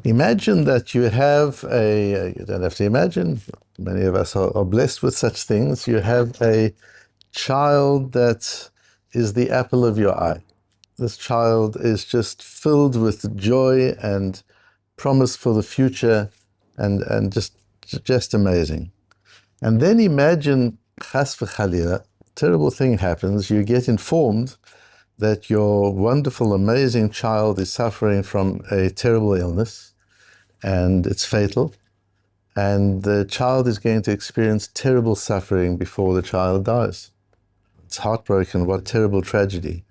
Imagine that you have you don't have to imagine, many of us are blessed with such things. You have a child that is the apple of your eye. This child is just filled with joy and promise for the future and just amazing. And then imagine, chas v'chalila, terrible thing happens, you get informed that your wonderful, amazing child is suffering from a terrible illness, and it's fatal, and the child is going to experience terrible suffering before the child dies. It's heartbroken, what a terrible tragedy.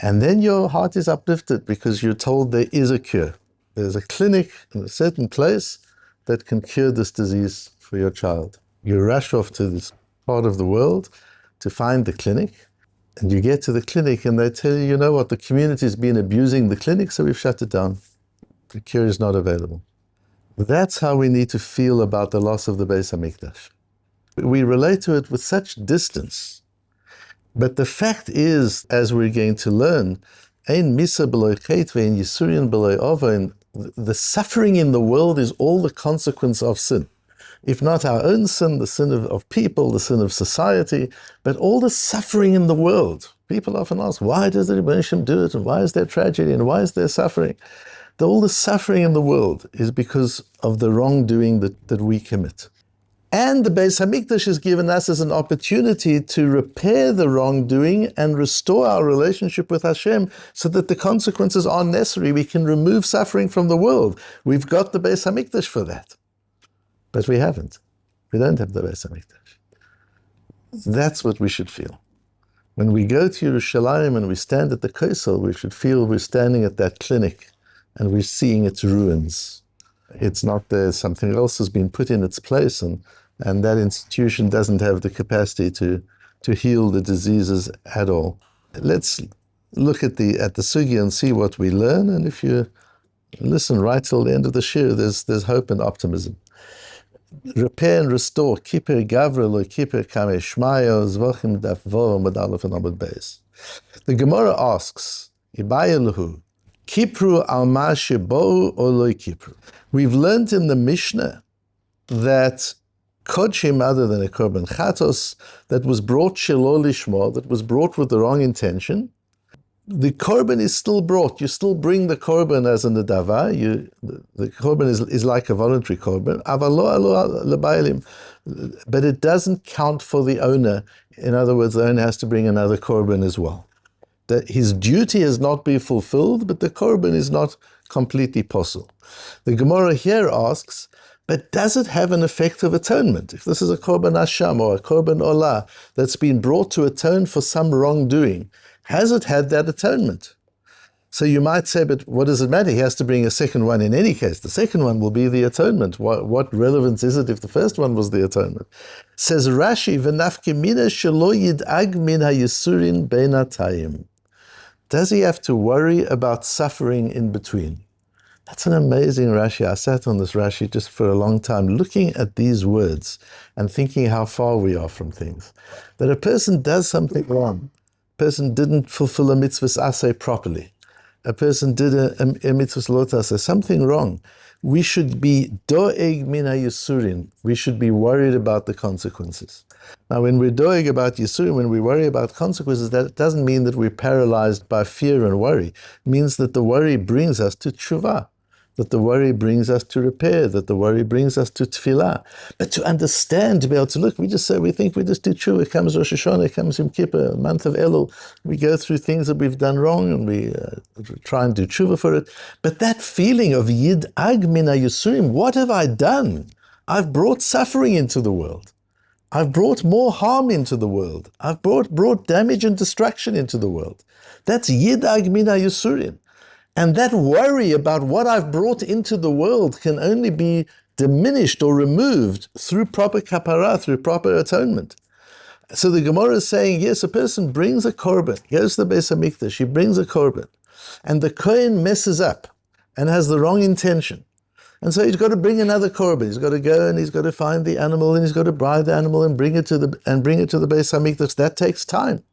And then your heart is uplifted because you're told there is a cure. There's a clinic in a certain place that can cure this disease for your child. You rush off to this part of the world to find the clinic, and you get to the clinic and they tell you, you know what, the community's been abusing the clinic, so we've shut it down. The cure is not available. That's how we need to feel about the loss of the Beis HaMikdash. We relate to it with such distance. But the fact is, as we're going to learn, ein misa b'loi chet ve'en yisurin b'loi oven, the suffering in the world is all the consequence of sin. If not our own sin, the sin of people, the sin of society, but all the suffering in the world. People often ask, why does the Rebbeinu Shem do it? And why is there tragedy? And why is there suffering? All the suffering in the world is because of the wrongdoing that we commit. And the Beis HaMikdash is given us as an opportunity to repair the wrongdoing and restore our relationship with Hashem so that the consequences aren't necessary. We can remove suffering from the world. We've got the Beis HaMikdash for that. But we haven't. We don't have the Beis HaMikdash. That's what we should feel. When we go to Yerushalayim and we stand at the Kosel, we should feel we're standing at that clinic and we're seeing its ruins. It's not there, something else has been put in its place, and that institution doesn't have the capacity to heal the diseases at all. Let's look at the sugya and see what we learn, and if you listen right till the end of the shir, there's hope and optimism. Repair and restore, kýpr gvrא lo kýpr kmיה Shemיא Zevachim Daf Yomi Zevachim and beis. The Gemara asks, Ibayeluhu, kipru al ma shebou or lo kipru. We've learned in the Mishnah that kodshim, other than a korban chatos, that was brought shelo lishmo, that was brought with the wrong intention, the korban is still brought. You still bring the korban as an nedava. The korban is like a voluntary korban. But it doesn't count for the owner. In other words, the owner has to bring another korban as well. That his duty has not been fulfilled, but the korban is not completely possible. The Gemara here asks, but does it have an effect of atonement? If this is a korban asham or a korban olah that's been brought to atone for some wrongdoing, has it had that atonement? So you might say, but what does it matter? He has to bring a second one in any case. The second one will be the atonement. What relevance is it if the first one was the atonement? Says Rashi, v'nafke mina shelo yid'ag min ha'yisurin beinatayim. Does he have to worry about suffering in between? That's an amazing Rashi. I sat on this Rashi just for a long time, looking at these words and thinking how far we are from things. That a person does something wrong. A person didn't fulfill a mitzvah's aseh properly. A person did a mitzvah's lot aseh, something wrong. We should be doeg min ha'yisurin. We should be worried about the consequences. Now, when we're doeg about yisurim, when we worry about consequences, that doesn't mean that we're paralyzed by fear and worry. It means that the worry brings us to tshuva, that the worry brings us to repair, that the worry brings us to tefillah. But to understand, to be able to look, we think we just do tshuva. It comes Rosh Hashanah, it comes Yom Kippur, month of Elul. We go through things that we've done wrong and we try and do tshuva for it. But that feeling of yid'ag min ha'yisurim, what have I done? I've brought suffering into the world. I've brought more harm into the world. I've brought damage and destruction into the world. That's yid'ag min ha'yisurim. And that worry about what I've brought into the world can only be diminished or removed through proper kapara, through proper atonement. So the Gemara is saying, yes, a person brings a korban, goes to the Beis HaMikdash, he brings a korban, and the kohen messes up and has the wrong intention. And so he's got to bring another korban. He's got to go and he's got to find the animal and he's got to bride the animal and bring it to the Beis HaMikdash. That takes time.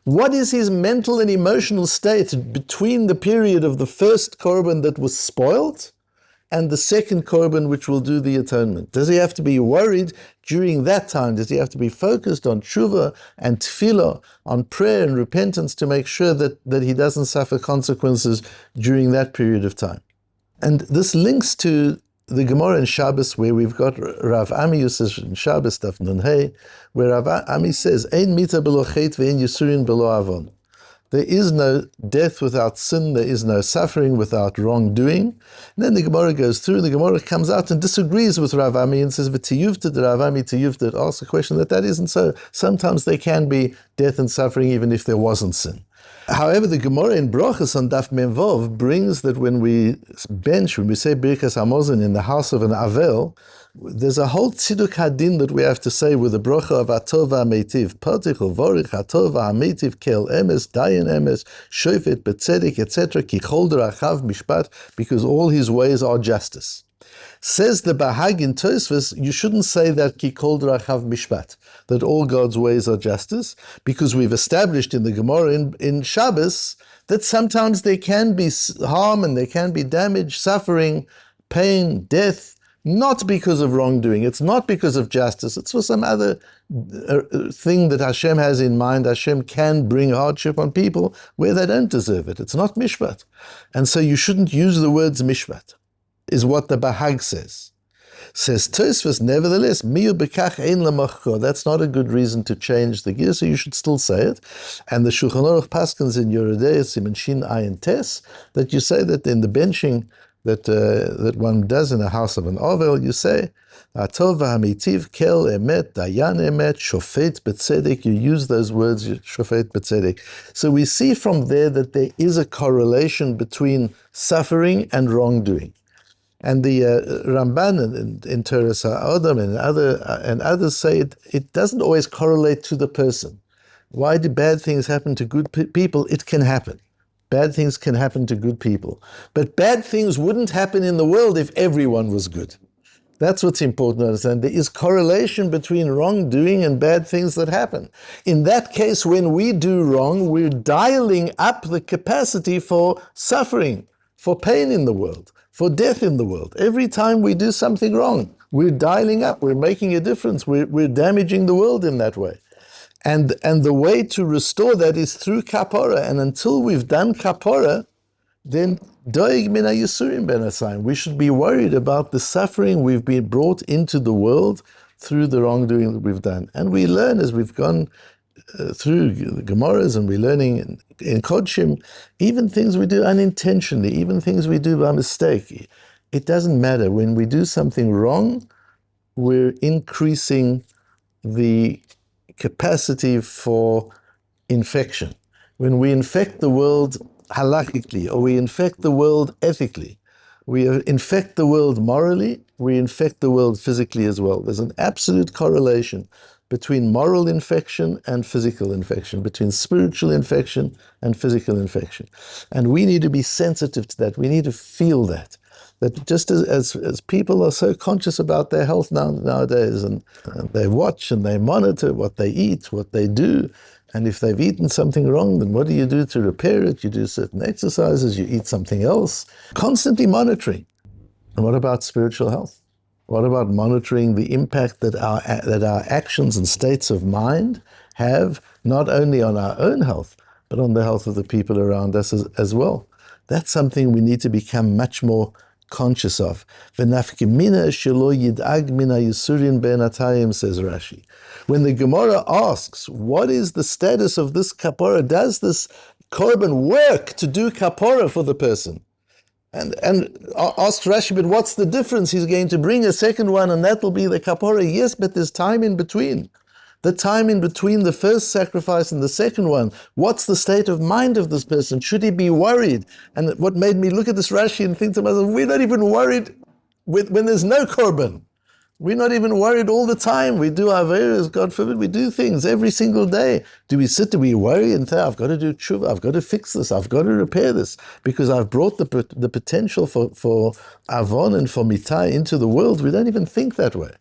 What is his mental and emotional state between the period of the first korban that was spoiled and the second korban which will do the atonement? Does he have to be worried during that time? Does he have to be focused on tshuva and tefillah, on prayer and repentance to make sure that he doesn't suffer consequences during that period of time? And this links to the Gemara in Shabbos, where we've got Rav Ami uses in Shabbos Daf Nun Hey, where Rav Ami says, "Ein mita b'lo chet ve'ein yisurin b'lo avon." There is no death without sin, there is no suffering without wrongdoing. And then the Gemara goes through, and the Gemara comes out and disagrees with Rav Ami and says, "V'tiyuvta Rav Ami tiyuvta," asks a question that isn't so. Sometimes there can be death and suffering even if there wasn't sin. However, the Gemara in Brochus on Daf Memvov brings that when we say Birkas Hamazon in the house of an Avel, there's a whole tziduk hadin that we have to say with the brocha of Atov HaMeitiv, Patich Uvorich Atov HaMeitiv Kel Emes, Dayan Emes, Shofet Betzedek, etc., Ki Chol Derachav Mishpat, because all his ways are justice. Says the Bahag in Tosfos, you shouldn't say that Ki Kol Derachav Mishpat, that all God's ways are justice, because we've established in the Gemara in Shabbos that sometimes there can be harm and there can be damage, suffering, pain, death, not because of wrongdoing. It's not because of justice. It's for some other thing that Hashem has in mind. Hashem can bring hardship on people where they don't deserve it. It's not mishpat. And so you shouldn't use the words mishpat, is what the Bahag says. Says Tosfos, nevertheless, miyu bekach ein lamachko. That's not a good reason to change the gear, so you should still say it. And the Shulchan Aruch paskins in Yoredei Siman Shin Ayin Tes, that you say that in the benching that one does in the house of an Ovel, you say, Atov v'hamitiv kel emet, dayan emet, shofet betzedek. You use those words, shofet betzedek. So we see from there that there is a correlation between suffering and wrongdoing. And the Ramban in Teres HaAdam and others say it doesn't always correlate to the person. Why do bad things happen to good people? It can happen. Bad things can happen to good people. But bad things wouldn't happen in the world if everyone was good. That's what's important to understand. There is correlation between wrongdoing and bad things that happen. In that case, when we do wrong, we're dialing up the capacity for suffering, for pain in the world, for death in the world. Every time we do something wrong, we're dialing up, we're making a difference, we're damaging the world in that way. And the way to restore that is through kapara. And until we've done kapara, then doig mina yisurim ben asayim. We should be worried about the suffering we've been brought into the world through the wrongdoing that we've done. And we learn as we've gone through the Gemaras, and we're learning in Kodshim, even things we do unintentionally, even things we do by mistake. It doesn't matter. When we do something wrong, we're increasing the capacity for infection. When we infect the world halachically, or we infect the world ethically, we infect the world morally, we infect the world physically as well. There's an absolute correlation between moral infection and physical infection, between spiritual infection and physical infection. And we need to be sensitive to that. We need to feel that. That just as people are so conscious about their health nowadays, and they watch and they monitor what they eat, what they do, and if they've eaten something wrong, then what do you do to repair it? You do certain exercises, you eat something else, constantly monitoring. And what about spiritual health? What about monitoring the impact that our actions and states of mind have, not only on our own health, but on the health of the people around us as well? That's something we need to become much more conscious of. V'nafkimina shelo yid'ag mina yisurin be'natayim, says Rashi. When the Gemara asks, what is the status of this kapara? Does this korban work to do kapara for the person? And asked Rashi, but what's the difference? He's going to bring a second one and that will be the kapara. Yes, but there's time in between. The time in between the first sacrifice and the second one. What's the state of mind of this person? Should he be worried? And what made me look at this Rashi and think to myself, we're not even worried when there's no korban. We're not even worried all the time. We do our various, God forbid, we do things every single day. Do we we worry and say, I've got to do tshuva, I've got to fix this, I've got to repair this, because I've brought the potential for avon and for mitai into the world? We don't even think that way.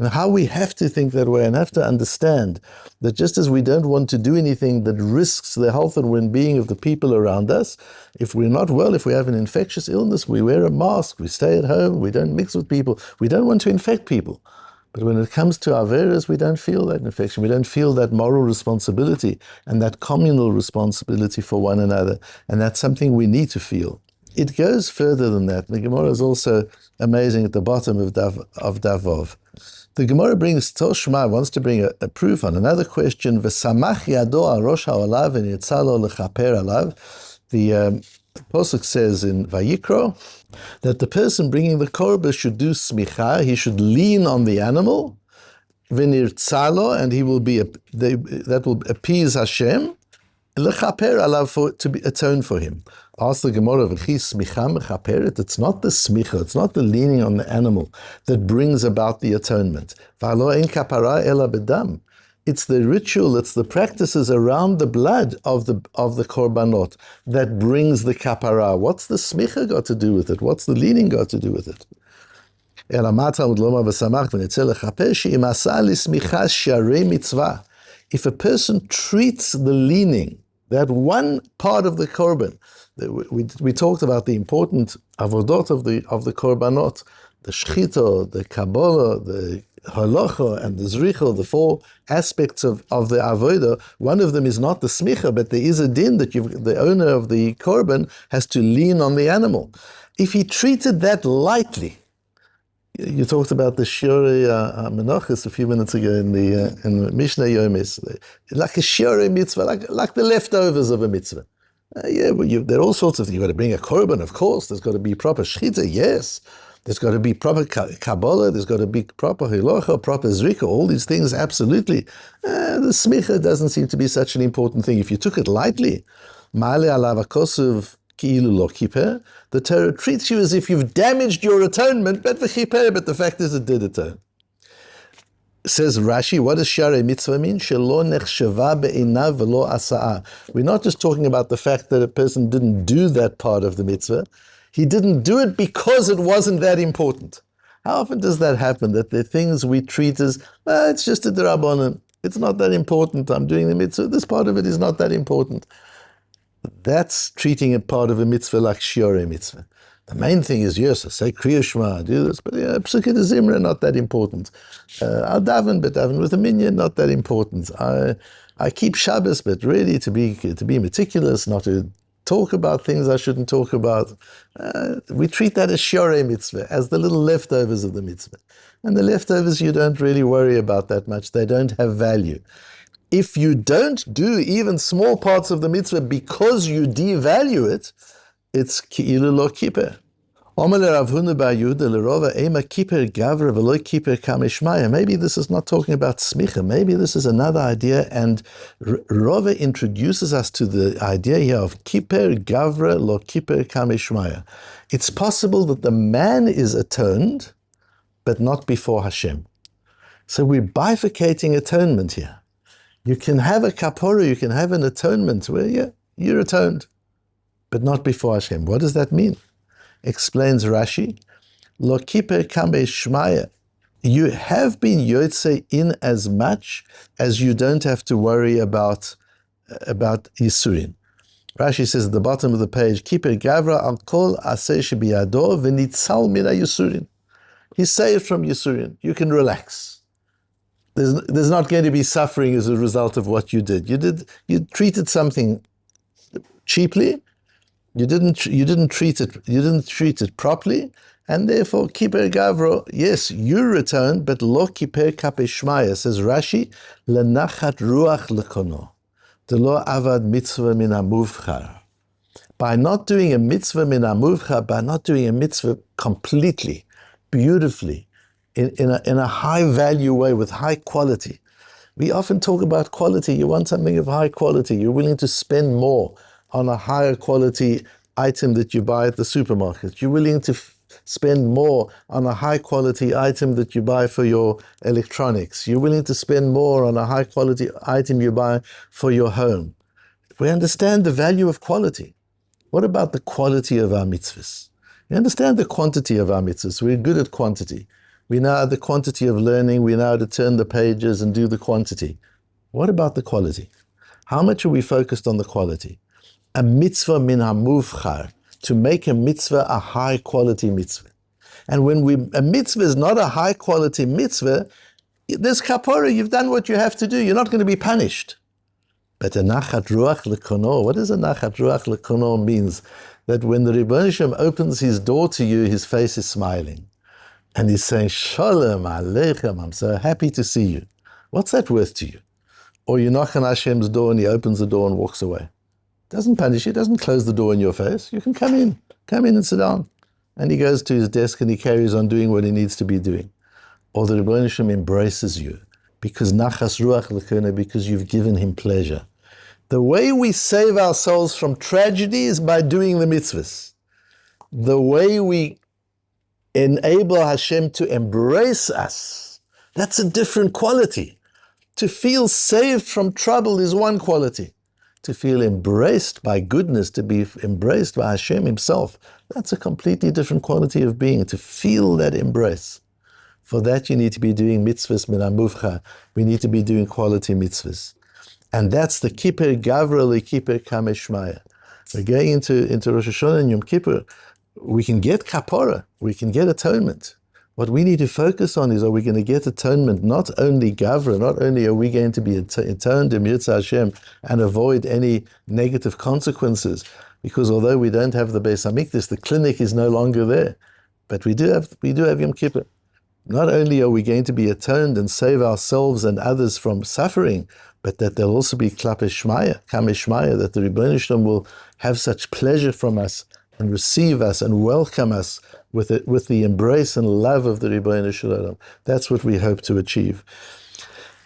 And how we have to think that way and have to understand that just as we don't want to do anything that risks the health and well-being of the people around us, if we're not well, if we have an infectious illness, we wear a mask, we stay at home, we don't mix with people, we don't want to infect people. But when it comes to Averas, we don't feel that infection. We don't feel that moral responsibility and that communal responsibility for one another. And that's something we need to feel. It goes further than that. The Gemara is also amazing at the bottom of Davov. The Gemara brings, Toshma wants to bring a proof on another question. V'samach yado al rosh ha'olav v'nitzalo l'chaper alav. The Pasuk says in Vayikro that the person bringing the korban should do smicha, he should lean on the animal, v'nirtzalo, and he will be that will appease Hashem, l'chaper alav, to be atoned for him. Ask the Gemara, v'chi smicha mechaperet? It's not the smicha, it's not the leaning on the animal that brings about the atonement. V'alo ein kapara ela bedam. It's the ritual, it's the practices around the blood of the korbanot that brings the kapara. What's the smicha got to do with it? What's the leaning got to do with it? If a person treats the leaning, that one part of the korban, we talked about the important avodot of the korbanot, the shchito, the kabbalah, the halacha and the zricha, the four aspects of the avodah. One of them is not the smicha, but there is a din that the owner of the korban has to lean on the animal. If he treated that lightly, you talked about the shiurei menachos a few minutes ago in the Mishnah Yomis, like a shiurei mitzvah, like the leftovers of a mitzvah. There are all sorts of things. You've got to bring a korban, of course. There's got to be proper shchita, yes. There's got to be proper Kabbalah, there's got to be proper Hilocha, proper Zrika, all these things, absolutely. The smicha doesn't seem to be such an important thing. If you took it lightly, Ma'ale alav hakosuv ki'ilu lo kipper, the Torah treats you as if you've damaged your atonement, but the fact is it did atone. Says Rashi, what does Sharei Mitzvah mean? Shelo nechshava be'inav velo asa'a. We're not just talking about the fact that a person didn't do that part of the mitzvah. He didn't do it because it wasn't that important. How often does that happen, that the things we treat as, it's just a d'Rabbanan, it's not that important, I'm doing the mitzvah, this part of it is not that important. That's treating a part of a mitzvah like shiurei mitzvah. The main thing is, yes, I say Kriya Shema, I do this, but Psukkah de Zimra, not that important. I'll daven, but daven with a minyan, not that important. I keep Shabbos, but really to be meticulous, not to talk about things I shouldn't talk about. We treat that as shiurei mitzvah, as the little leftovers of the mitzvah. And the leftovers you don't really worry about that much. They don't have value. If you don't do even small parts of the mitzvah because you devalue it, it's ki'ilu lo kipper. Maybe this is not talking about smicha. Maybe this is another idea, and Rava introduces us to the idea here of kiper gavra lo kiper kamishmaya. It's possible that the man is atoned, but not before Hashem. So we're bifurcating atonement here. You can have a kapora, you can have an atonement where you're atoned, but not before Hashem. What does that mean? Explains Rashi, Lo kiper kame shmaya. You have been yotze in as much as you don't have to worry about Yisurin. Rashi says at the bottom of the page, Kiper gavra al kol aseh shebiyado v'nitzal mina Yisurin. He's saved from Yisurin. You can relax. There's not going to be suffering as a result of what you did. You treated something cheaply. You didn't treat it properly, and therefore kiper gavro. Yes, you return, but lo kiper kape shmaya, says Rashi, lenachat ruach lekono, de lo avad mitzvah min hamuvchar. By not doing a mitzvah min hamuvchar, by not doing a mitzvah completely, beautifully, in a high value way with high quality. We often talk about quality. You want something of high quality. You're willing to spend more on a higher quality item that you buy at the supermarket. You're willing to spend more on a high quality item that you buy for your electronics. You're willing to spend more on a high quality item you buy for your home. We understand the value of quality. What about the quality of our mitzvahs? We understand the quantity of our mitzvahs. We're good at quantity. We know the quantity of learning. We know how to turn the pages and do the quantity. What about the quality? How much are we focused on the quality? A mitzvah min hamuvchar, to make a mitzvah a high quality mitzvah. And when a mitzvah is not a high quality mitzvah, there's kapara, you've done what you have to do, you're not going to be punished. But a nachat ruach lekono, what does a nachat ruach lekono means? That when the Rebbeinu Hashem opens his door to you, his face is smiling. And he's saying, Shalom Aleichem, I'm so happy to see you. What's that worth to you? Or you knock on Hashem's door and he opens the door and walks away. Doesn't punish you, doesn't close the door in your face. You can come in and sit down. And he goes to his desk and he carries on doing what he needs to be doing. Or the Rebbeinu Hashem embraces you because nachas ruach lekona, because you've given him pleasure. The way we save ourselves from tragedy is by doing the mitzvahs. The way we enable Hashem to embrace us, that's a different quality. To feel saved from trouble is one quality. To feel embraced by goodness, to be embraced by Hashem himself, that's a completely different quality of being, to feel that embrace. For that you need to be doing mitzvahs min hamuvcha. We need to be doing quality mitzvahs. And that's the kipper gavra le kipper kameshmaya. We're going into Rosh Hashanah and Yom Kippur. We can get kapara, we can get atonement. What we need to focus on is, are we going to get atonement? Not only gavra, not only are we going to be atoned in Yitzhak Hashem and avoid any negative consequences, because although we don't have the Beis Hamikdash, the clinic is no longer there. But we do have Yom Kippur. Not only are we going to be atoned and save ourselves and others from suffering, but that there'll also be klape shmaya, kameshmaya, that the Rebbeinu Shalom will have such pleasure from us and receive us and welcome us with the embrace and love of the Rebbeinu Shalom. That's what we hope to achieve.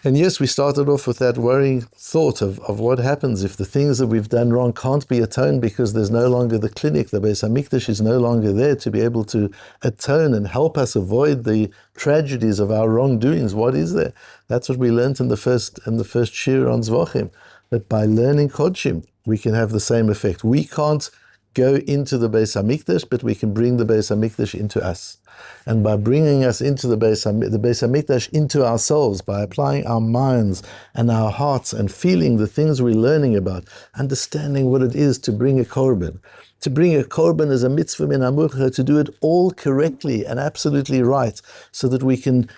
And yes, we started off with that worrying thought of what happens if the things that we've done wrong can't be atoned because there's no longer the clinic, the Beis Hamikdash is no longer there to be able to atone and help us avoid the tragedies of our wrongdoings. What is there? That's what we learned in the first shir on Zevachim, that by learning Kodshim, we can have the same effect. We can't go into the Beis Hamikdash, but we can bring the Beis Hamikdash into us. And by bringing us into the Beis Hamikdash into ourselves, by applying our minds and our hearts and feeling the things we're learning about, understanding what it is to bring a korban. To bring a korban is a mitzvah min hamuvcha, to do it all correctly and absolutely right, so that we can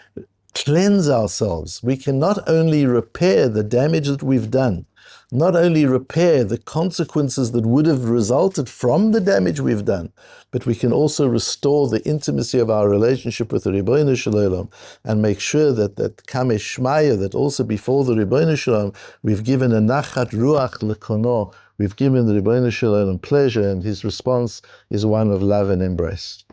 cleanse ourselves. We can not only repair the damage that we've done, not only repair the consequences that would have resulted from the damage we've done, but we can also restore the intimacy of our relationship with the Rebbeinu Shalom and make sure that kamesh shmaya, that also before the Rebbeinu Shalom, we've given a nachat ruach lekono, we've given the Rebbeinu Shalom pleasure, and his response is one of love and embrace.